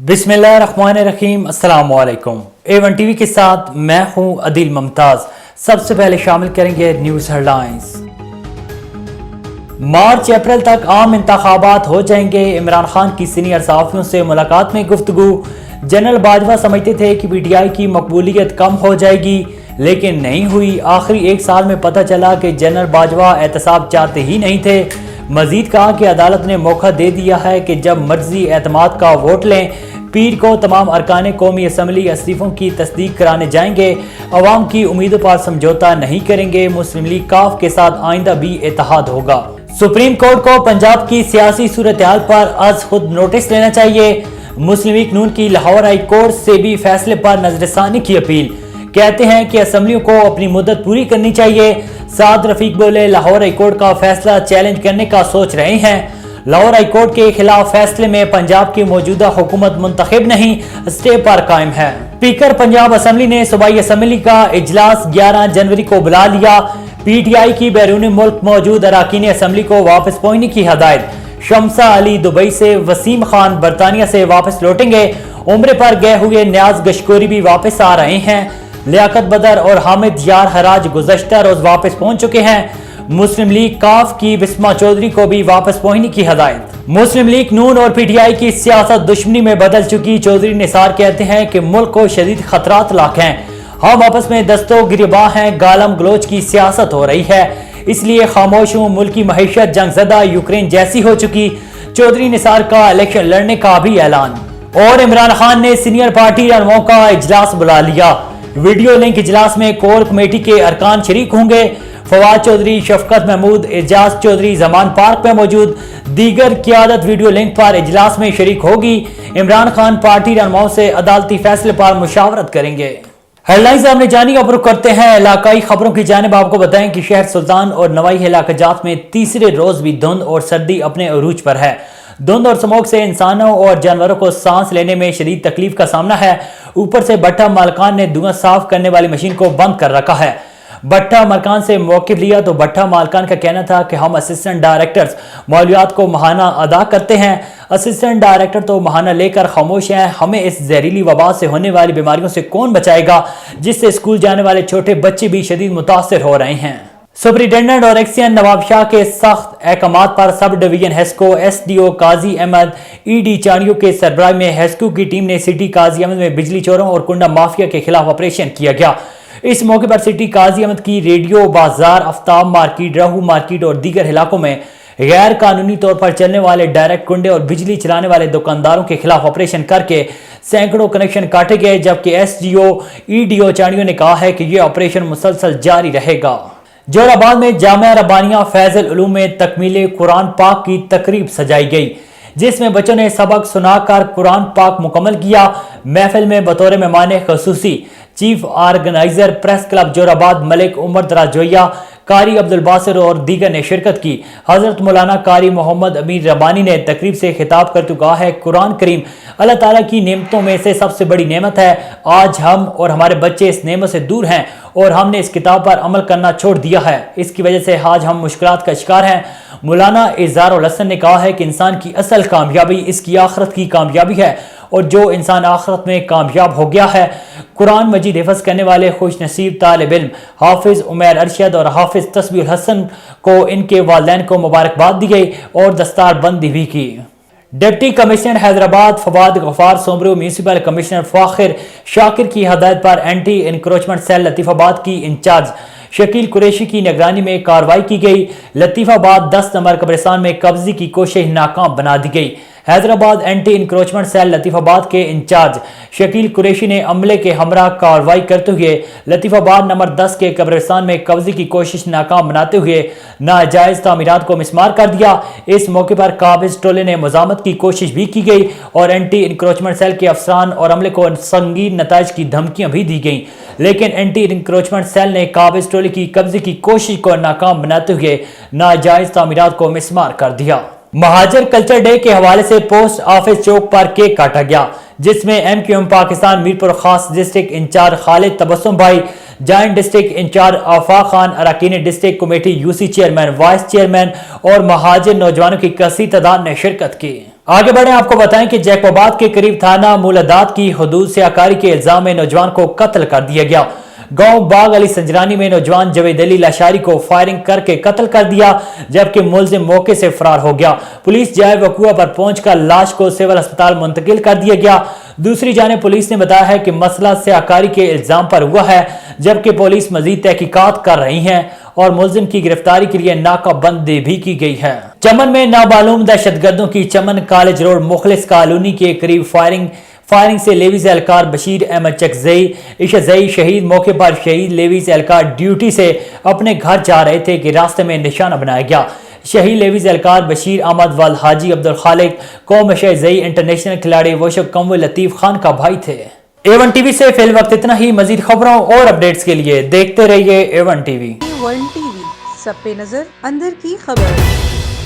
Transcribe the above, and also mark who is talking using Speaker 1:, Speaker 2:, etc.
Speaker 1: बिस्मिल्लाहिर्रहमानिर्रहीम। अस्सलाम वालेकुम। A1 टीवी के साथ मैं हूं अदिल मुमताज। सबसे पहले शामिल करेंगे न्यूज हेडलाइंस। मार्च अप्रैल तक आम इंतखाबात हो जाएंगे। इमरान खान की सीनियर सहाफियों से मुलाकात में गुफ्तगू। जनरल बाजवा समझते थे कि PTI की मकबूलियत कम हो जाएगी, लेकिन नहीं हुई। आखिरी एक साल में पता चला कि जनरल बाजवा एहतसाब चाहते ही नहीं थे। मजीद कहा कि अदालत ने मौका दे दिया है कि जब मर्जी एतमाद का वोट लें। पीर को तमाम अरकान कौमी असम्बली इस्तीफों की तस्दीक कराने जाएंगे। अवाम की उम्मीदों पर समझौता नहीं करेंगे। मुस्लिम लीग काफ के साथ आइंदा भी इत्तेहाद होगा। सुप्रीम कोर्ट को पंजाब की सियासी सूरत हाल पर आज खुद नोटिस लेना चाहिए। मुस्लिम लीग नून की लाहौर हाई कोर्ट से भी फैसले पर नजरसानी की अपील। कहते हैं कि असम्बलियों को अपनी मुद्दत पूरी करनी चाहिए। साद रफीक बोले, लाहौर हाई कोर्ट का फैसला चैलेंज करने का सोच रहे हैं। लाहौर हाई कोर्ट के खिलाफ फैसले में पंजाब की मौजूदा हुकूमत मुंतखब नहीं, स्टे पर कायम है। स्पीकर पंजाब असम्बली ने सूबाई असम्बली का इजलास 11 जनवरी को बुला लिया। PTI की बैरून मुल्क मौजूद अरकान असम्बली को वापस पहुंचने की हदायत। शमसा अली दुबई से, वसीम खान बरतानिया से वापस लौटेंगे। उम्रे पर गए हुए न्याज गशकोरी भी वापस आ रहे हैं। लियाकत बदर और हामिद यार हराज गुज़श्ता रोज वापस पहुंच चुके हैं। मुस्लिम लीग काफ की बिस्मा चौधरी को भी वापस पहुंचने की हदायत। मुस्लिम लीग नून और PTI की सियासत दुश्मनी में बदल चुकी। चौधरी निसार कहते हैं कि मुल्क को शदीद खतरात लाक हैं। हम आपस में दस्तों गिरबां हैं। गालम गलोच की सियासत हो रही है, इसलिए खामोश हूं। मुल्की महीशत जंगज़दा यूक्रेन जैसी हो चुकी। चौधरी निसार का इलेक्शन लड़ने का भी ऐलान। और इमरान खान ने सीनियर पार्टी रहनुमाओं का इजलास बुला लिया। वीडियो लिंक इजलास में कोर कमेटी के अरकान शरीक होंगे। फवाद चौधरी, शफकत महमूद, एजाज चौधरी जमान पार्क में मौजूद। दीगर क़यादत वीडियो लिंक पर इजलास में शरीक होगी। इमरान खान पार्टी रहनुमाओं से अदालती फैसले पर मुशावरत करेंगे। हेडलाइंस हमने जानी अब रुख करते हैं इलाकाई खबरों की जानिब। आपको बताएं कि शहर सुल्तान और नवाई इलाकाजात में तीसरे रोज भी धुंध और सर्दी अपने अरूज पर है। धुंध और स्मोक से इंसानों और जानवरों को सांस लेने में शदीद तकलीफ का सामना है। ऊपर से भट्टा मालकान ने धुआं साफ करने वाली मशीन को बंद कर रखा है। भट्टा मालकान से मौक़िफ़ लिया तो भट्टा मालकान का कहना था कि हम असिस्टेंट डायरेक्टर्स मौलियात को महाना अदा करते हैं। असिस्टेंट डायरेक्टर तो महाना लेकर खामोश हैं। हमें इस जहरीली वबा से होने वाली बीमारियों से कौन बचाएगा, जिससे स्कूल जाने वाले छोटे बच्चे भी शदीद मुतासिर हो रहे हैं। सुपरिटेंडेंट और एक्सियन नवाब शाह के सख्त अहकामात पर सब डिवीजन हेस्को SDO काजी अहमद ED चाणियों के सरबराह में हेस्को की टीम ने सिटी काजी अहमद में बिजली चोरों और कुंडा माफिया के खिलाफ ऑपरेशन किया गया। इस मौके पर सिटी काजी अहमद की रेडियो बाजार, आफ्ताब मार्केट, रहू मार्केट और दीगर इलाकों में गैर कानूनी तौर पर चलने वाले डायरेक्ट कुंडे और बिजली चलाने वाले दुकानदारों के खिलाफ ऑपरेशन करके सैकड़ों कनेक्शन काटे गए। जबकि SDO EDO चाणियों ने कहा है कि यह ऑपरेशन मुसलसल जारी रहेगा। जोराबाद में जामिया रब्बानिया फैजल उलूम में तकमीले कुरान पाक की तकरीब सजाई गई, जिसमें बच्चों ने सबक सुनाकर कुरान पाक मुकम्मल किया। महफिल में बतौर मेहमान खसूसी chief organiser press club Zorabad Malik Umar Darajoya, Qari Abdul बासिर और दीगर ने शिरकत की। हजरत मौलाना कारी मोहम्मद अमीर रब्बानी ने तकरीब से खिताब करते कहा है, कुरान करीम अल्लाह ताला की नेमतों में से सबसे बड़ी नेमत है। आज हम और हमारे बच्चे इस नेमत से दूर हैं और हमने इस किताब पर अमल करना छोड़ दिया है। इसकी वजह से आज हम मुश्किलात का शिकार हैं। मौलाना इज़हारुल हसन ने कहा है कि इंसान की असल कामयाबी इसकी आखिरत की कामयाबी है, और जो इंसान आखिरत में कामयाब हो गया है। कुरान मजीद हिफ्ज़ करने वाले खुश नसीब तालिब इल्म हाफिज उमैर अरशद और हाफिज तस्बीहुल हसन को इनके वालिदैन को मुबारकबाद दी गई और दस्तार बंदी भी की। Deputy commissioner Hyderabad Fawad Ghaffar Soomro, municipal commissioner Fakhir Shakir की हदायत पर एंटी इंक्रोचमेंट सेल लतीफ़ाबाद की इंचार्ज शकील कुरैशी की निगरानी में कार्रवाई की गई। लतीफ़ाबाद 10 नंबर कब्रिस्तान में कब्जे की कोशिश नाकाम बना दी गई। Hyderabad anti encroachment cell Latifabad के इंचार्ज शकील कुरैशी ने अमले के हमरा कार्रवाई करते हुए लतीफ़ाबाद नंबर 10 के कब्रिस्तान में कब्जे की कोशिश नाकाम बनाते हुए नाजायज़ तामीरात को मिसमार कर दिया। इस मौके पर काबिज टोले ने मज़ामत की कोशिश भी की गई और एंटी इंक्रोचमेंट सेल के अफसरान और अमले को संगीन नताइज की धमकियां भी दी गई, लेकिन एंटी इंक्रोचमेंट सेल ने काबिज टोले की कब्जे की कोशिश को नाकाम बनाते हुए नाजायज़ तामीरात को मिसमार कर दिया। महाजर कल्चर डे के हवाले से पोस्ट ऑफिस चौक पर केक काटा गया, जिसमें MQM पाकिस्तान मीरपुर खास डिस्ट्रिक्ट इंचार्ज खालिद तबस्सुम भाई, जॉइंट डिस्ट्रिक्ट इंचार्ज आफाक खान, अरकान district committee UC chairman, vice chairman और महाजर नौजवानों की कसीर तादाद ने शिरकत की। आगे बढ़े, आपको बताएं कि जैकोबाद के करीब थाना मूलादात की हदूद से आकारी के इल्जाम में नौजवान को कत्ल कर दिया गया। गांव बाग अली संजरानी में नौजवान जवेद अली लाशारी को फायरिंग करके कत्ल कर दिया, जबकि मुलजिम मौके से फरार हो गया। पुलिस जाए वकुआ पर पहुंचकर लाश को सिविल अस्पताल मुंतकिल कर दिया गया। दूसरी जानिब पुलिस ने बताया है कि मसला स्याकारी के इल्जाम पर हुआ है, जबकि पुलिस मजीद तहकीकात कर रही है और मुलजिम की गिरफ्तारी के लिए नाकाबंदी भी की गई है। चमन में नामालूम दहशतगर्दों की चमन कॉलेज रोड मुखलिस कॉलोनी के करीब फायरिंग से लेवीज एहलकार बशीर अहमद चकजई इशजई शहीद मौके पर शहीद लेवीज एहलकार ड्यूटी से अपने घर जा रहे थे कि रास्ते में निशाना बनाया गया। शहीद लेवीज एहलकार बशीर अहमद वाल हाजी अब्दुल खालिक कौम शहजई इंटरनेशनल खिलाड़ी वशक कमव लतीफ खान का भाई थे। A1 टीवी से फिल वक्त इतना ही। मजीद खबरों और अपडेट्स के लिए देखते रहिए A1 टीवी।
Speaker 2: A1 टीवी, सब पे नजर, अंदर की खबर।